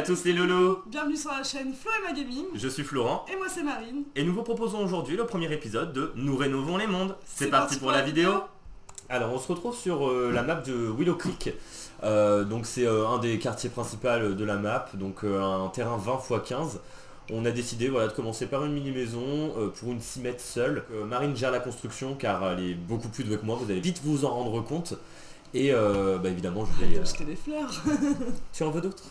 à tous les loulous. Bienvenue sur la chaîne Flo et Ma Gaming. Je suis Florent. Et moi c'est Marine. Et nous vous proposons aujourd'hui le premier épisode de Nous rénovons les mondes. C'est parti pour la vidéo. Alors on se retrouve sur la map de Willow Creek. Donc c'est un des quartiers principaux de la map. Donc un terrain 20 x 15. On a décidé de commencer par une mini-maison pour une 6 mètres seule. Marine gère la construction car elle est beaucoup plus douée que moi, vous allez vite vous en rendre compte. Et évidemment je vais... acheter des fleurs. Tu en veux d'autres?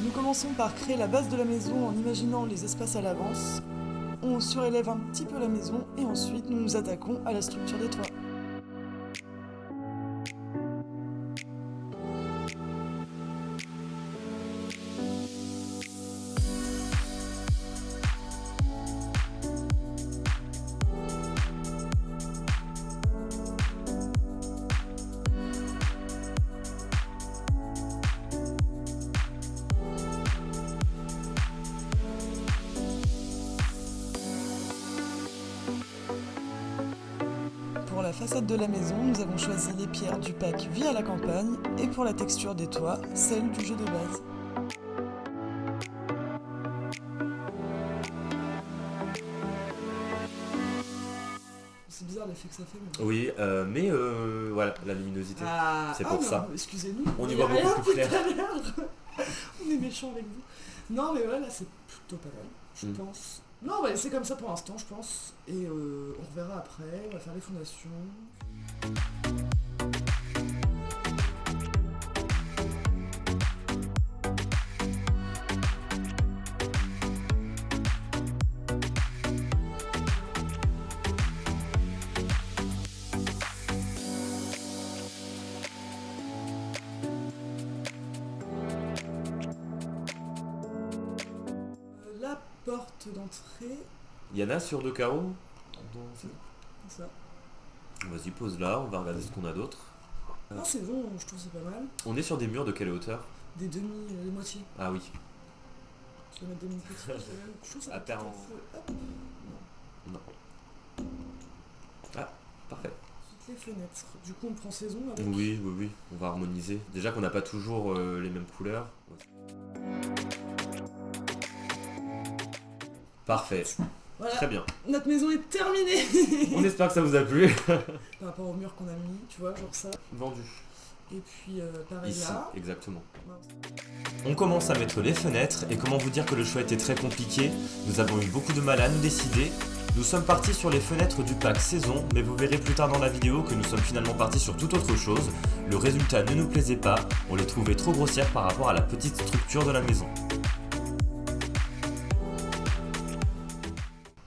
Nous commençons par créer la base de la maison en imaginant les espaces à l'avance. On surélève un petit peu la maison et ensuite nous nous attaquons à la structure des toits. Pour la façade de la maison, nous avons choisi les pierres du pack Vie à la campagne et pour la texture des toits, celle du jeu de base. C'est bizarre l'effet que ça fait. Mais... Oui, voilà, la luminosité. C'est pour ça. Non, excusez-nous. On y voit beaucoup plus clair. On est méchants avec vous. Non, mais voilà, là c'est plutôt pas mal, je pense. Non, on va laisser comme ça pour l'instant, je pense. Et on reverra après, on va faire les fondations. La porte d'entrée, Il y en a sur 2 carreaux. c'est ça. Vas-y, pose là, on va regarder ce qu'on a d'autre. Ah, c'est bon, je trouve que c'est pas mal. On est sur des murs de quelle hauteur? Des demi, des moitiés. Ah oui. Je vais mettre des mini-petits. Je trouve ça À terre en- Hop. Non. Ah, parfait. Toutes les fenêtres. Du coup, on prend saison avec. Oui, on va harmoniser. Déjà qu'on n'a pas toujours les mêmes couleurs. Parfait. Voilà, Très bien. notre maison est terminée. On espère que ça vous a plu. Par rapport au mur qu'on a mis, tu vois, genre ça. Vendu. Et puis, pareil Ici, là. exactement. Mince. On commence à mettre les fenêtres et comment vous dire que le choix était très compliqué. Nous avons eu beaucoup de mal à nous décider. Nous sommes partis sur les fenêtres du pack saison, mais vous verrez plus tard dans la vidéo que nous sommes finalement partis sur toute autre chose. Le résultat ne nous plaisait pas, on les trouvait trop grossières par rapport à la petite structure de la maison.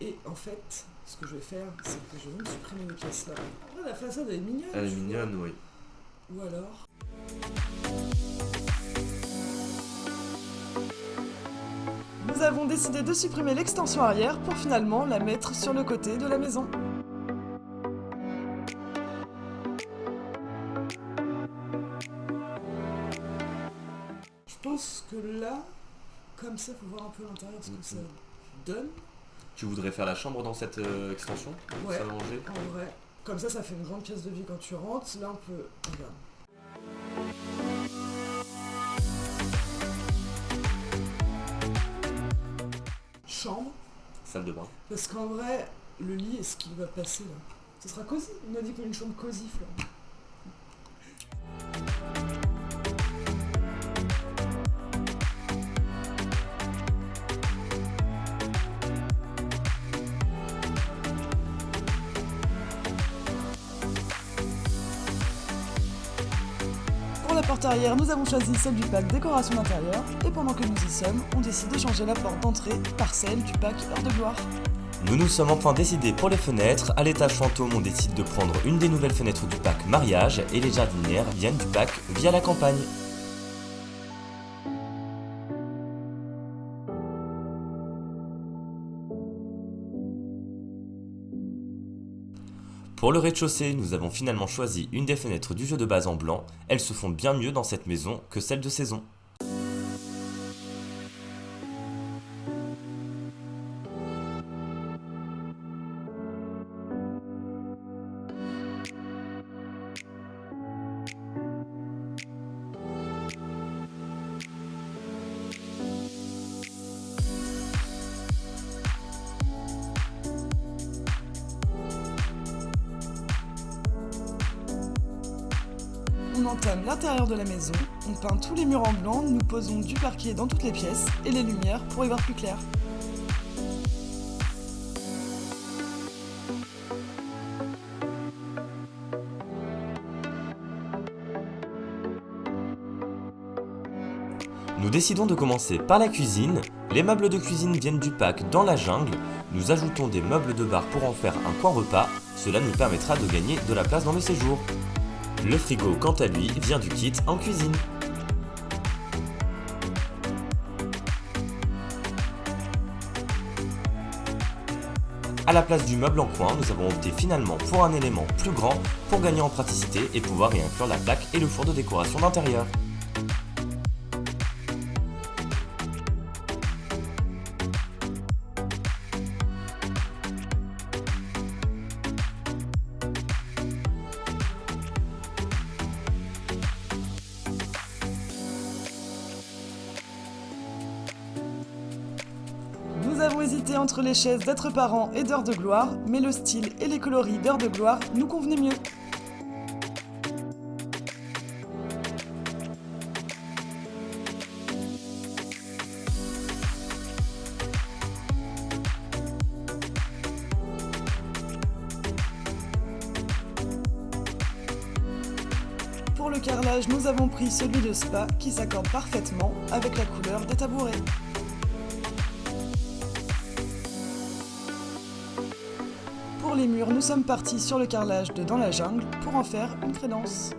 Et en fait, ce que je vais faire, c'est que je vais me supprimer les pièces là. Ah, la façade elle est mignonne. Elle est tu vois. mignonne, oui. Ou alors. Nous avons décidé de supprimer l'extension arrière pour finalement la mettre sur le côté de la maison. Je pense que là, comme ça, faut voir un peu l'intérieur ce que ça donne. Tu voudrais faire la chambre dans cette extension? Ouais. Salle à manger? En vrai, comme ça fait une grande pièce de vie quand tu rentres. Là, on peut. Regarde. Chambre, Salle de bain. parce qu'en vrai, le lit, est-ce qu'il va passer là? Ce sera cosy. On a dit qu'on a une chambre cosy, Florent. Pour la porte arrière, nous avons choisi celle du pack décoration d'intérieur, et pendant que nous y sommes, on décide de changer la porte d'entrée par celle du pack Heure de gloire. Nous nous sommes enfin décidés pour les fenêtres. À l'étage fantôme, on décide de prendre une des nouvelles fenêtres du pack mariage et les jardinières viennent du pack Vie à la campagne. Pour le rez-de-chaussée, nous avons finalement choisi une des fenêtres du jeu de base en blanc. Elles se font bien mieux dans cette maison que celles de saison. entame l'intérieur de la maison, on peint tous les murs en blanc, nous posons du parquet dans toutes les pièces et les lumières pour y voir plus clair. Nous décidons de commencer par la cuisine. Les meubles de cuisine viennent du pack Dans la jungle. Nous ajoutons des meubles de bar pour en faire un coin repas. Cela nous permettra de gagner de la place dans le séjour. Le frigo, quant à lui, vient du kit en cuisine. À la place du meuble en coin, nous avons opté finalement pour un élément plus grand pour gagner en praticité et pouvoir y inclure la plaque et le four de décoration d'intérieur. Nous avons hésité entre les chaises d'être parents et d'heures de gloire, mais le style et les coloris d'heures de gloire nous convenaient mieux. Pour le carrelage, nous avons pris celui de Spa qui s'accorde parfaitement avec la couleur des tabourets. Pour les murs, nous sommes partis sur le carrelage de Dans la jungle pour en faire une crédence.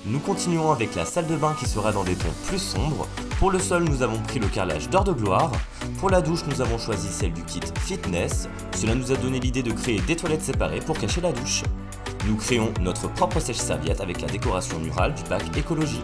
Nous continuons avec la salle de bain qui sera dans des tons plus sombres. Pour le sol, nous avons pris le carrelage d'heures de gloire. Pour la douche, nous avons choisi celle du kit fitness. Cela nous a donné l'idée de créer des toilettes séparées pour cacher la douche. Nous créons notre propre sèche-serviette avec la décoration murale du pack écologie.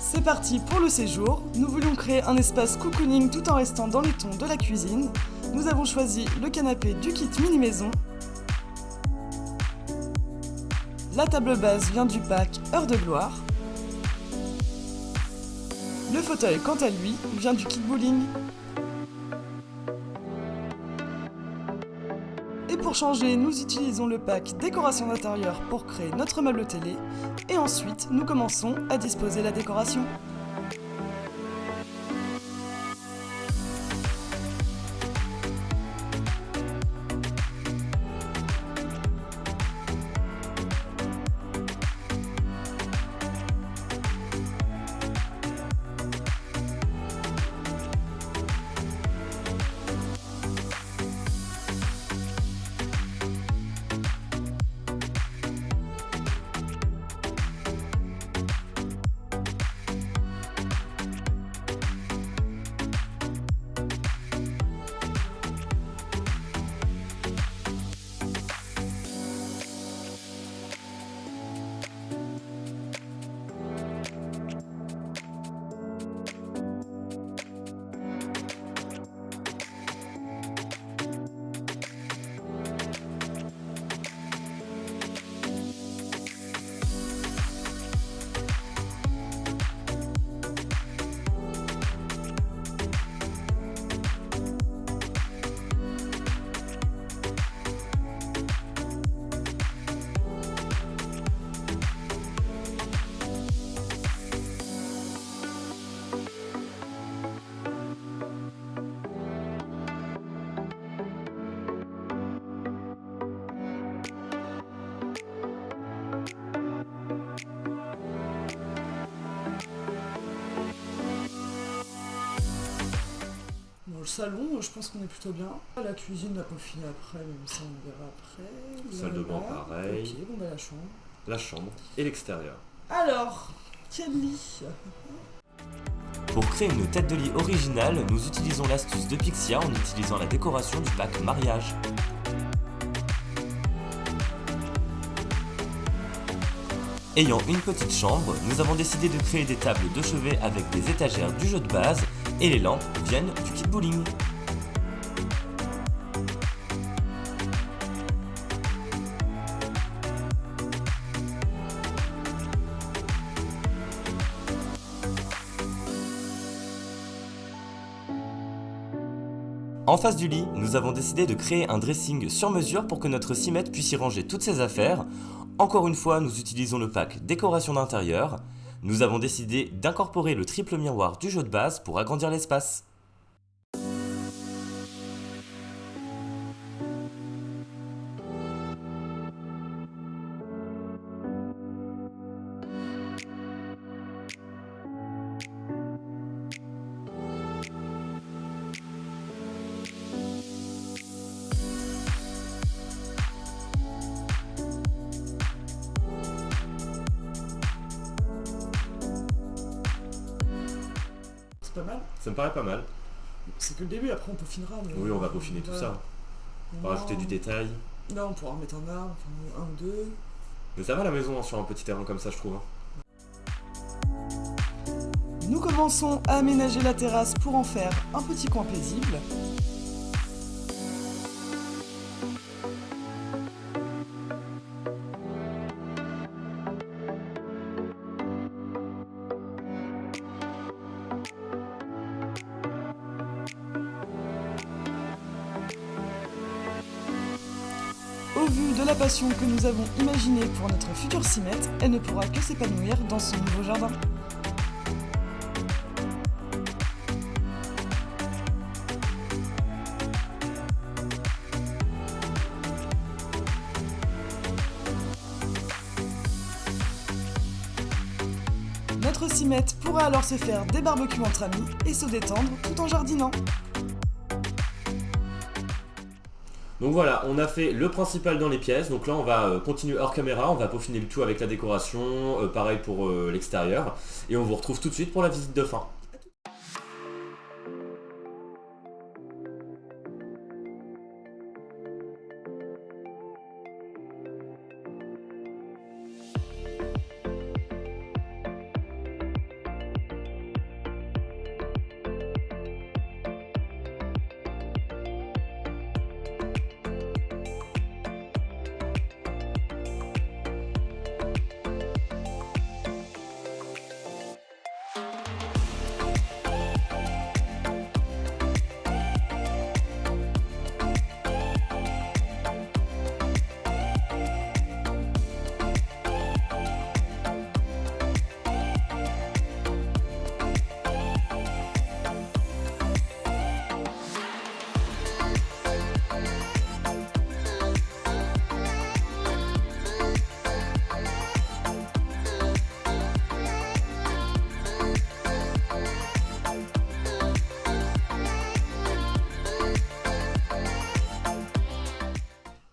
C'est parti pour le séjour. Nous voulions créer un espace cocooning tout en restant dans les tons de la cuisine. Nous avons choisi le canapé du kit mini maison. La table base vient du pack Heures de gloire. Le fauteuil, quant à lui, vient du kit bowling. Et pour changer, nous utilisons le pack décoration d'intérieur pour créer notre meuble télé. Et ensuite, nous commençons à disposer la décoration. salon, je pense qu'on est plutôt bien. La cuisine, la peaufiné après, même ça on verra après. Salle de bain, pareil. Ok, bon bah la chambre. La chambre et l'extérieur. Alors, quel lit? Pour créer une tête de lit originale, nous utilisons l'astuce de Pixia en utilisant la décoration du pack mariage. Ayant une petite chambre, nous avons décidé de créer des tables de chevet avec des étagères du jeu de base et les lampes viennent du kit bowling. En face du lit, nous avons décidé de créer un dressing sur mesure pour que notre 6 mètres puisse y ranger toutes ses affaires. Encore une fois, nous utilisons le pack décoration d'intérieur. Nous avons décidé d'incorporer le triple miroir du jeu de base pour agrandir l'espace. Pas mal. Ça me paraît pas mal. C'est que le début, après on peaufinera. Mais Oui, on va peaufiner tout ça. On va rajouter du détail. Là, on pourra en mettre un arbre, enfin, un ou deux. Mais ça va la maison hein, sur un petit terrain comme ça, je trouve. Nous commençons à aménager la terrasse pour en faire un petit coin paisible. Au vu de la passion que nous avons imaginée pour notre future 6 mètres, elle ne pourra que s'épanouir dans son nouveau jardin. Notre 6 mètres pourra alors se faire des barbecues entre amis et se détendre tout en jardinant. Donc voilà, on a fait le principal dans les pièces, donc là on va continuer hors caméra, on va peaufiner le tout avec la décoration, pareil pour l'extérieur, et on vous retrouve tout de suite pour la visite de fin.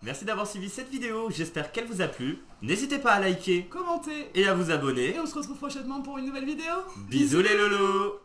Merci d'avoir suivi cette vidéo, j'espère qu'elle vous a plu. N'hésitez pas à liker, Commentez et à vous abonner. et on se retrouve prochainement pour une nouvelle vidéo. Bisous les lolos!